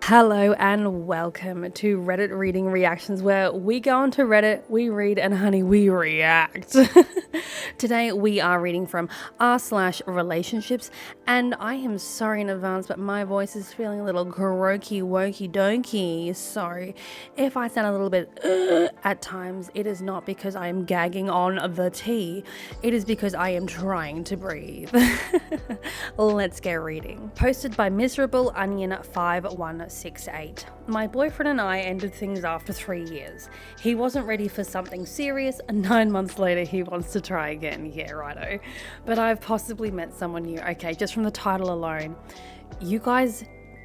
Hello and welcome to Reddit Reading Reactions, where we go onto Reddit, we read, and honey, we react. Today we are reading from r/relationships, and I am sorry in advance, but my voice is feeling a little croaky wokey dokey. So if I sound a little bit at times, it is not because I am gagging on the tea. It is because I am trying to breathe. Let's get reading. Posted by Miserable Onion 5168. My boyfriend and I ended things after 3 years. He wasn't ready for something serious, and 9 months later he wants to try again. Yeah, righto. But I've possibly met someone new. Okay, just from the title alone. You guys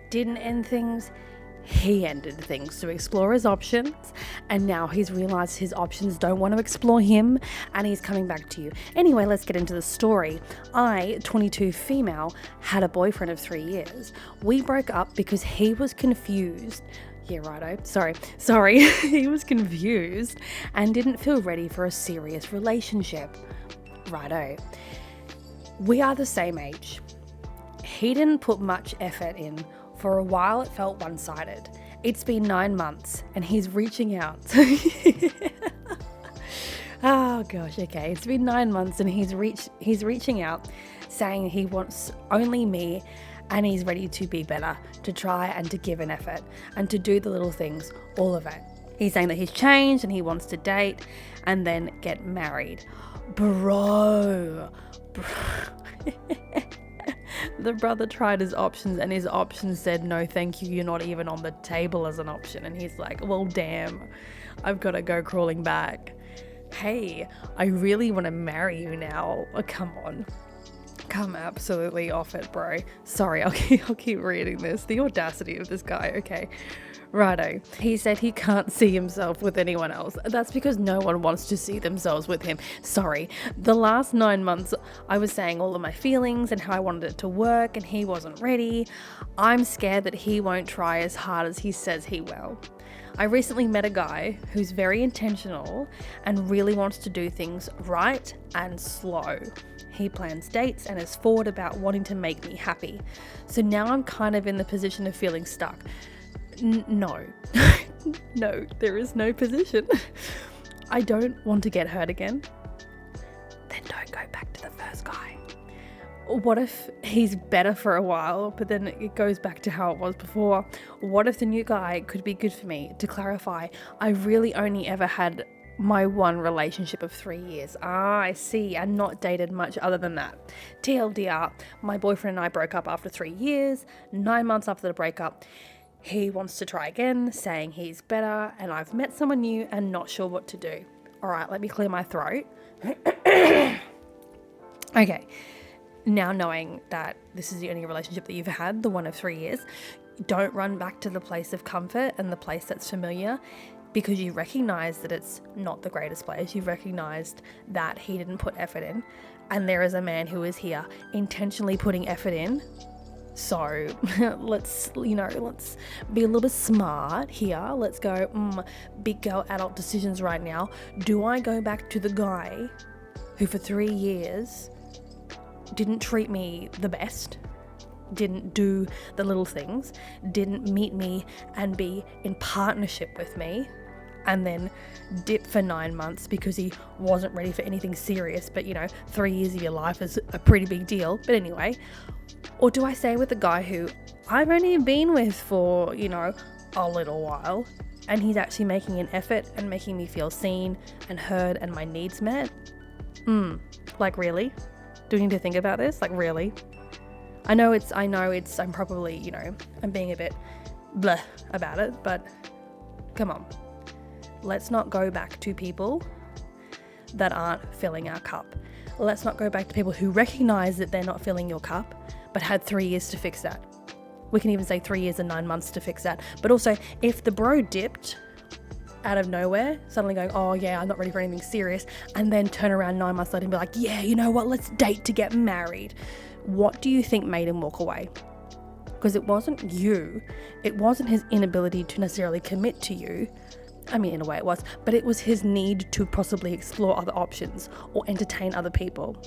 didn't end things. He ended things to explore his options, and now he's realized his options don't want to explore him, and he's coming back to you. Anyway, let's get into the story. I, 22 female, had a boyfriend of 3 years. We broke up because he was confused. Yeah, righto. Sorry. He was confused and didn't feel ready for a serious relationship. Righto. We are the same age. He didn't put much effort in. For a while, it felt one-sided. It's been 9 months, and he's reaching out. Oh gosh, okay. It's been 9 months, and he's reaching out, saying he wants only me, and he's ready to be better, to try and to give an effort, and to do the little things, all of it. He's saying that he's changed, and he wants to date, and then get married. Bro. The brother tried his options, and his options said, no thank you, you're not even on the table as an option. And he's like, well damn, I've got to go crawling back. Hey, I really want to marry you now. Oh, come on. Come absolutely off it, bro. Sorry, I'll keep reading this. The audacity of this guy. Okay. Righto. He said he can't see himself with anyone else. That's because no one wants to see themselves with him. Sorry. The last 9 months, I was saying all of my feelings and how I wanted it to work, and he wasn't ready. I'm scared that he won't try as hard as he says he will. I recently met a guy who's very intentional and really wants to do things right and slow. He plans dates and is forward about wanting to make me happy. So now I'm kind of in the position of feeling stuck. No. No, there is no position. I don't want to get hurt again. Then don't go back to the first guy. What if he's better for a while, but then it goes back to how it was before? What if the new guy could be good for me? To clarify, I really only ever had my one relationship of 3 years. I see, and not dated much other than that. TLDR, my boyfriend and I broke up after 3 years. 9 months after the breakup, he wants to try again, saying he's better, and I've met someone new and not sure what to do. All right, let me clear my throat. Okay, now knowing that this is the only relationship that you've had, the one of 3 years, don't run back to the place of comfort and the place that's familiar, because you recognize that it's not the greatest place. You've recognized that he didn't put effort in, and there is a man who is here intentionally putting effort in. So let's be a little bit smart here. Let's go big girl adult decisions right now. Do I go back to the guy who for 3 years didn't treat me the best, didn't do the little things, didn't meet me and be in partnership with me, and then dip for 9 months because he wasn't ready for anything serious? But 3 years of your life is a pretty big deal. But anyway, or do I stay with the guy who I've only been with for, a little while, and he's actually making an effort and making me feel seen and heard and my needs met? Like really? Do we need to think about this? Like really? I know I'm probably, I'm being a bit bleh about it, but come on. Let's not go back to people that aren't filling our cup. Let's not go back to people who recognize that they're not filling your cup, but had 3 years to fix that. We can even say 3 years and 9 months to fix that. But also, if the bro dipped out of nowhere, suddenly going, oh yeah, I'm not ready for anything serious, and then turn around 9 months later and be like, yeah, you know what, let's date to get married. What do you think made him walk away? Because it wasn't you. It wasn't his inability to necessarily commit to you. I mean, in a way it was, but it was his need to possibly explore other options or entertain other people.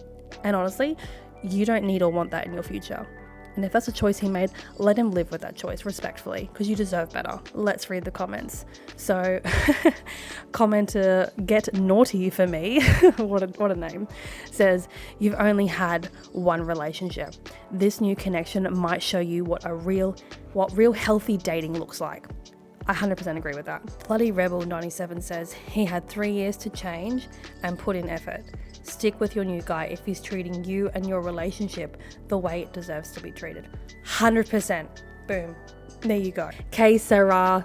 And honestly, you don't need or want that in your future. And if that's a choice he made, let him live with that choice respectfully, because you deserve better. Let's read the comments. So, commenter Get Naughty For Me, what a name, says, you've only had one relationship. This new connection might show you what real healthy dating looks like. I 100% agree with that. Bloody Rebel 97 says, he had 3 years to change and put in effort. Stick with your new guy if he's treating you and your relationship the way it deserves to be treated. 100%. Boom. There you go. K Sarah.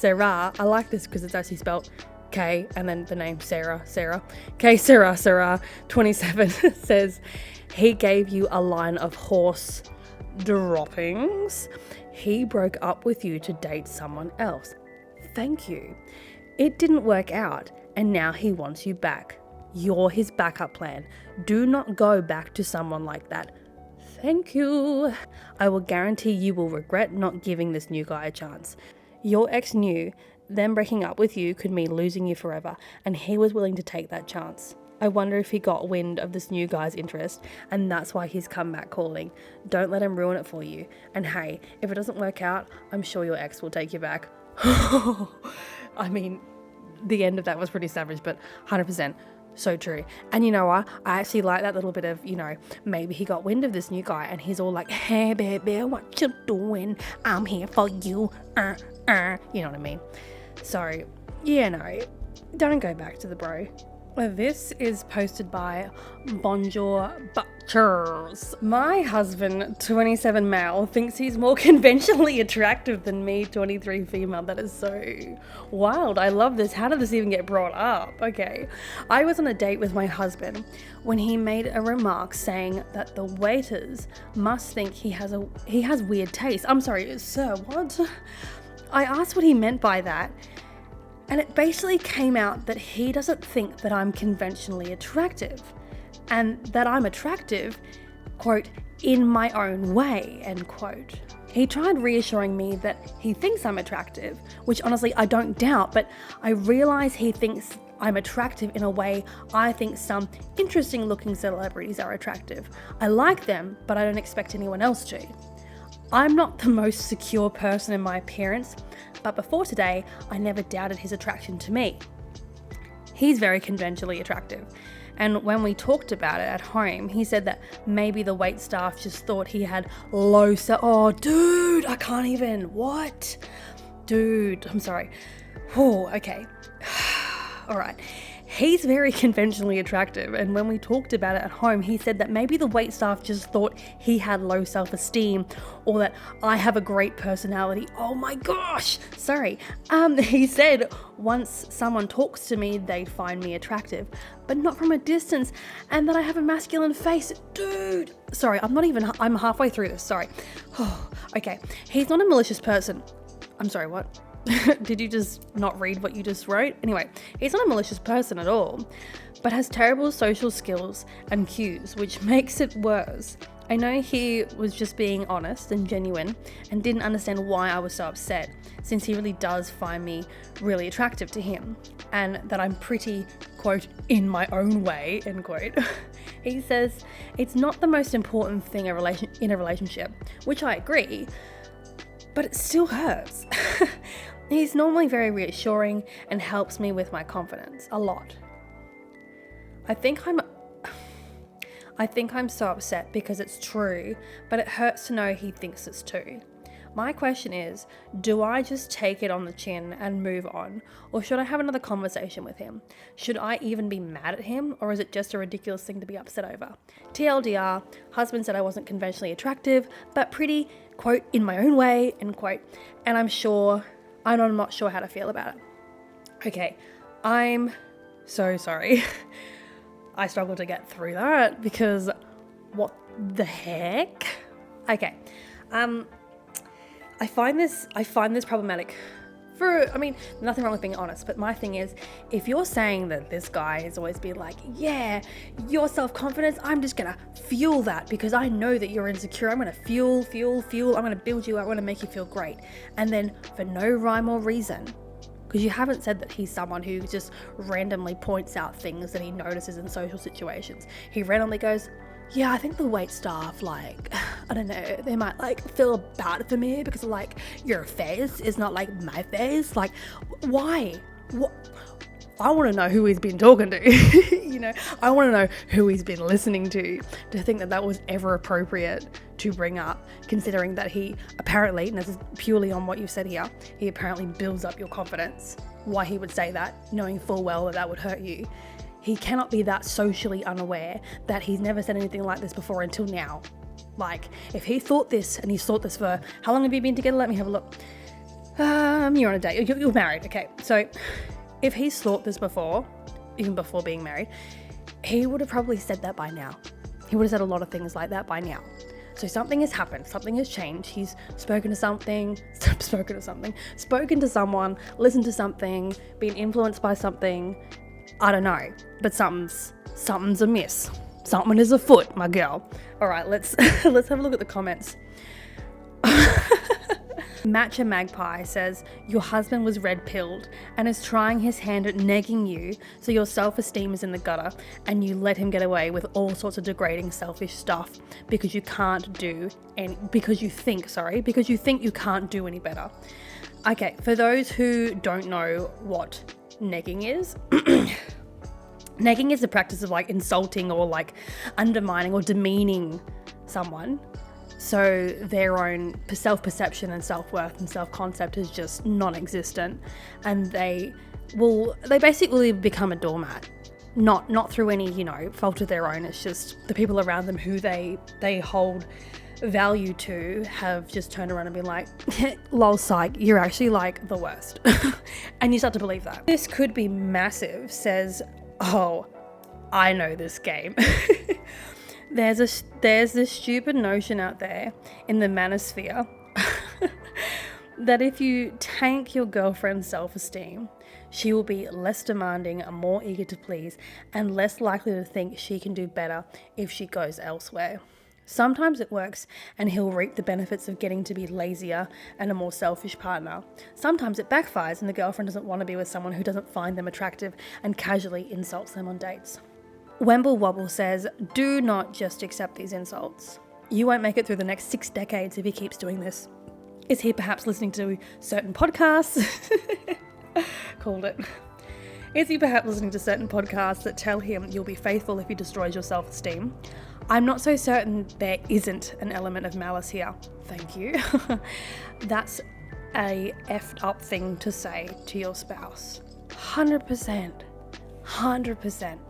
I like this because it's actually spelled K and then the name Sarah. K Sarah 27 says, he gave you a line of horse droppings. He broke up with you to date someone else. Thank you. It didn't work out and now he wants you back. You're his backup plan. Do not go back to someone like that. Thank you. I will guarantee you will regret not giving this new guy a chance. Your ex knew them breaking up with you could mean losing you forever, and he was willing to take that chance. I wonder if he got wind of this new guy's interest, and that's why he's come back calling. Don't let him ruin it for you. And hey, if it doesn't work out, I'm sure your ex will take you back. I mean, the end of that was pretty savage, but 100%. So true. And you know what? I actually like that little bit of, maybe he got wind of this new guy and he's all like, hey, baby, what you doing? I'm here for you. You know what I mean? So, don't go back to the bro. This is posted by Bonjour Butchers. My husband, 27 male, thinks he's more conventionally attractive than me, 23 female. That is so wild. I love this. How did this even get brought up? Okay. I was on a date with my husband when he made a remark saying that the waiters must think he has weird taste. I'm sorry, sir, what? I asked what he meant by that. And it basically came out that he doesn't think that I'm conventionally attractive and that I'm attractive, quote, in my own way, end quote. He tried reassuring me that he thinks I'm attractive, which honestly I don't doubt, but I realize he thinks I'm attractive in a way I think some interesting looking celebrities are attractive. I like them, but I don't expect anyone else to. I'm not the most secure person in my appearance, but before today, I never doubted his attraction to me. He's very conventionally attractive. And when we talked about it at home, he said that maybe the wait staff just thought he had low oh, dude, I can't even. What? Dude, I'm sorry. Oh, okay. All right. He's very conventionally attractive, and when we talked about it at home, he said that maybe the waitstaff just thought he had low self-esteem, or that I have a great personality. Oh my gosh, sorry. He said once someone talks to me, they'd find me attractive, but not from a distance, and that I have a masculine face. Dude, sorry, I'm halfway through this, sorry. Okay, he's not a malicious person. I'm sorry, what? Did you just not read what you just wrote? Anyway, he's not a malicious person at all, but has terrible social skills and cues, which makes it worse. I know he was just being honest and genuine and didn't understand why I was so upset, since he really does find me really attractive to him, and that I'm pretty, quote, in my own way, end quote. He says it's not the most important thing in a relationship, which I agree, but it still hurts. He's normally very reassuring and helps me with my confidence a lot. I think I'm so upset because it's true, but it hurts to know he thinks it's too. My question is, do I just take it on the chin and move on, or should I have another conversation with him? Should I even be mad at him, or is it just a ridiculous thing to be upset over? TLDR, husband said I wasn't conventionally attractive, but pretty, quote, in my own way, end quote, and I'm not sure how to feel about it. Okay, I'm so sorry. I struggled to get through that because what the heck? Okay, I find this problematic. Nothing wrong with being honest, but my thing is, if you're saying that this guy has always been like, yeah, your self-confidence, I'm just gonna fuel that because I know that you're insecure. I'm gonna fuel. I'm gonna build you up. I'm gonna make you feel great. And then for no rhyme or reason, because you haven't said that he's someone who just randomly points out things that he notices in social situations. He randomly goes, yeah, I think the wait staff, like, I don't know, they might like feel bad for me because like your face is not like my face. Like, why? What? I want to know who he's been talking to. You know, I want to know who he's been listening to think that was ever appropriate to bring up, considering that he apparently, and this is purely on what you've said here, he apparently builds up your confidence. Why he would say that, knowing full well that that would hurt you. He cannot be that socially unaware that he's never said anything like this before until now. Like, if he thought this, and he's thought this for, how long have you been together? Let me have a look. You're on a date, you're married, okay. So, if he's thought this before, even before being married, he would have probably said that by now. He would have said a lot of things like that by now. So something has happened, something has changed. He's spoken to someone, listened to something, been influenced by something. I don't know, but something's amiss. Something is afoot, my girl. All right, let's let's have a look at the comments. Matcha Magpie says, your husband was red-pilled and is trying his hand at negging you, so your self-esteem is in the gutter and you let him get away with all sorts of degrading, selfish stuff because you think you can't do any better. Okay, for those who don't know what negging is, negging is the practice of like insulting or like undermining or demeaning someone. So their own self-perception and self-worth and self-concept is just non-existent, and they basically become a doormat, not through any, you know, fault of their own. It's just the people around them who they hold value to have just turned around and been like, lol psych, you're actually like the worst. And you start to believe that. This could be massive, says, oh, I know this game. There's this stupid notion out there in the manosphere that if you tank your girlfriend's self-esteem, she will be less demanding and more eager to please and less likely to think she can do better if she goes elsewhere. Sometimes it works and he'll reap the benefits of getting to be lazier and a more selfish partner. Sometimes it backfires and the girlfriend doesn't want to be with someone who doesn't find them attractive and casually insults them on dates. Wemble Wobble says, do not just accept these insults. You won't make it through the next 6 decades if he keeps doing this. Is he perhaps listening to certain podcasts? Called it. Is he perhaps listening to certain podcasts that tell him you'll be faithful if he destroys your self-esteem? I'm not so certain there isn't an element of malice here. Thank you. That's a effed up thing to say to your spouse. 100%.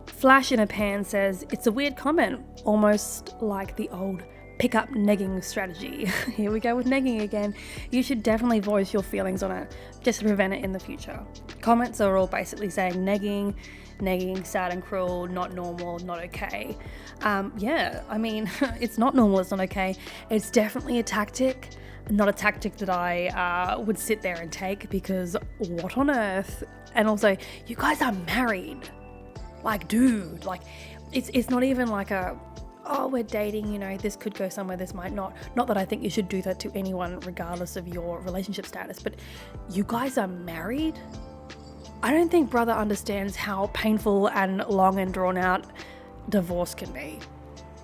Flash in a Pan says, it's a weird comment, almost like the old pick-up negging strategy. Here we go with negging again. You should definitely voice your feelings on it, just to prevent it in the future. Comments are all basically saying negging, sad and cruel, not normal, not okay. Yeah, I mean, it's not normal, it's not okay. It's definitely a tactic, not a tactic that I would sit there and take, because what on earth? And also, you guys are married. Like, dude, like, it's not even like oh, we're dating, you know, this could go somewhere, this might not. Not that I think you should do that to anyone regardless of your relationship status, but you guys are married? I don't think brother understands how painful and long and drawn out divorce can be.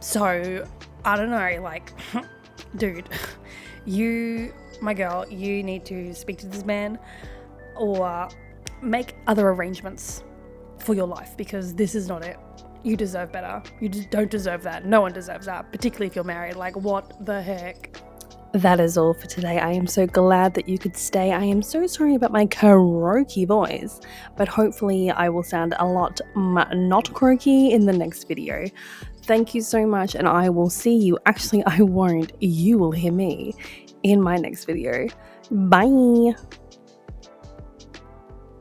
So, I don't know, like, dude, my girl, you need to speak to this man or make other arrangements for your life, because this is not it. You deserve better. You don't deserve that. No one deserves that, particularly if you're married. Like, what the heck? That is all for today. I am so glad that you could stay. I am so sorry about my croaky voice, but hopefully I will sound a lot not croaky in the next video. Thank you so much, and I will see you. Actually, I won't. You will hear me in my next video. Bye.